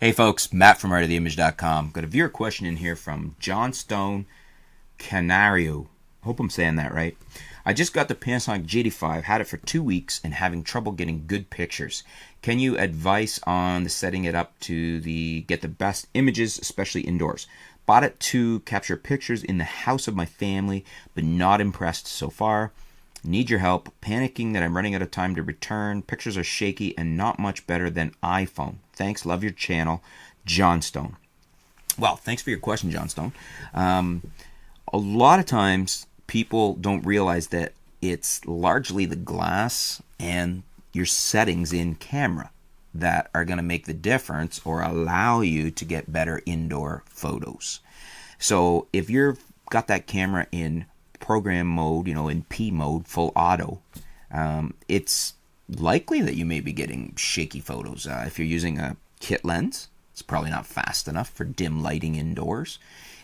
Hey folks, Matt from artoftheimage.com. Got a viewer question in here from Johnstone Canario. Hope I'm saying that right. I just got the Panasonic G85, had it for 2 weeks and having trouble getting good pictures. Can you advise on the setting it up to get the best images, especially indoors? Bought it to capture pictures in the house of my family, but not impressed so far. Need your help. Panicking that I'm running out of time to return. Pictures are shaky and not much better than iPhone. Thanks. Love your channel. Johnstone. Well, thanks for your question, Johnstone. A lot of times people don't realize that it's largely the glass and your settings in camera that are going to make the difference or allow you to get better indoor photos. So if you've got that camera in program mode, in P mode, full auto, it's likely that you may be getting shaky photos. If you're using a kit lens, it's probably not fast enough for dim lighting indoors.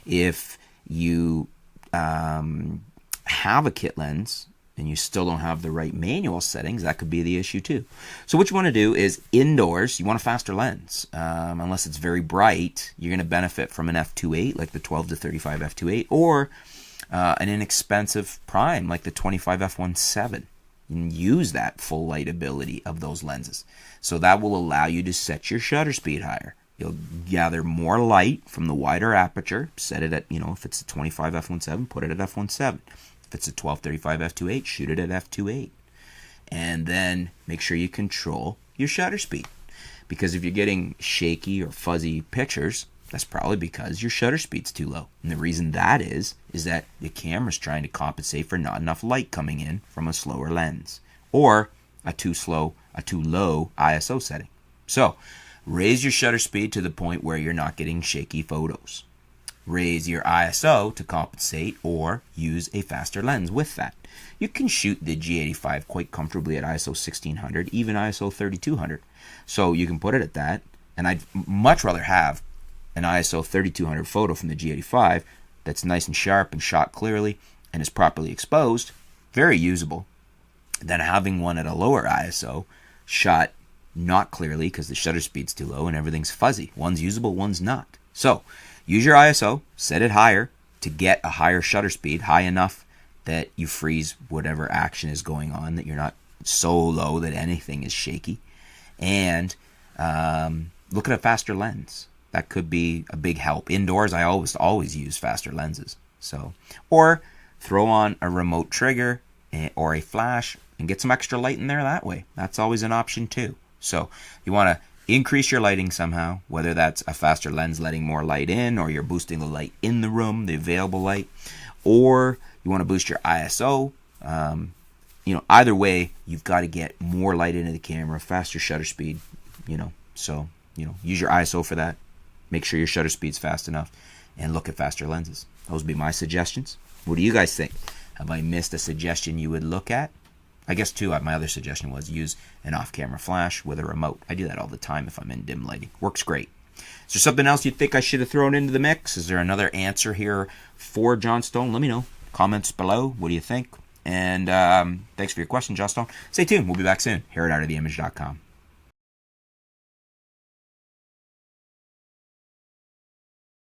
If you have a kit lens and you still don't have the right manual settings, that could be the issue too. So what you want to do is indoors, you want a faster lens. Unless it's very bright, you're going to benefit from an f2.8 like the 12 to 35 f2.8 or an inexpensive prime like the 25 f1.7. You can use that full light ability of those lenses. So that will allow you to set your shutter speed higher. You'll gather more light from the wider aperture. Set it at, if it's a 25 f1.7, put it at f1.7. If it's a 12-35 f2.8, shoot it at f2.8. And then make sure you control your shutter speed. Because if you're getting shaky or fuzzy pictures, that's probably because your shutter speed's too low. And the reason that is that the camera's trying to compensate for not enough light coming in from a slower lens. Or a too low ISO setting. So, raise your shutter speed to the point where you're not getting shaky photos. Raise your ISO to compensate or use a faster lens with that. You can shoot the G85 quite comfortably at ISO 1600, even ISO 3200. So you can put it at that, and I'd much rather have an ISO 3200 photo from the G85 that's nice and sharp and shot clearly and is properly exposed, very usable, than having one at a lower ISO shot not clearly because the shutter speed's too low and everything's fuzzy. One's usable, one's not. So use your ISO, set it higher to get a higher shutter speed, high enough that you freeze whatever action is going on, that you're not so low that anything is shaky. And look at a faster lens. That could be a big help. Indoors, I always use faster lenses. So, or throw on a remote trigger or a flash and get some extra light in there that way. That's always an option too. So you want to increase your lighting somehow, whether that's a faster lens letting more light in, or you're boosting the light in the room, the available light, or you want to boost your ISO. Either way, you've got to get more light into the camera, faster shutter speed, So, use your ISO for that. Make sure your shutter speed's fast enough, and look at faster lenses. Those would be my suggestions. What do you guys think? Have I missed a suggestion you would look at? I guess too, my other suggestion was use an off-camera flash with a remote. I do that all the time if I'm in dim lighting. Works great. Is there something else you think I should have thrown into the mix? Is there another answer here for Johnstone? Let me know. Comments below. What do you think? And thanks for your question, Johnstone. Stay tuned. We'll be back soon here at artoftheimage.com.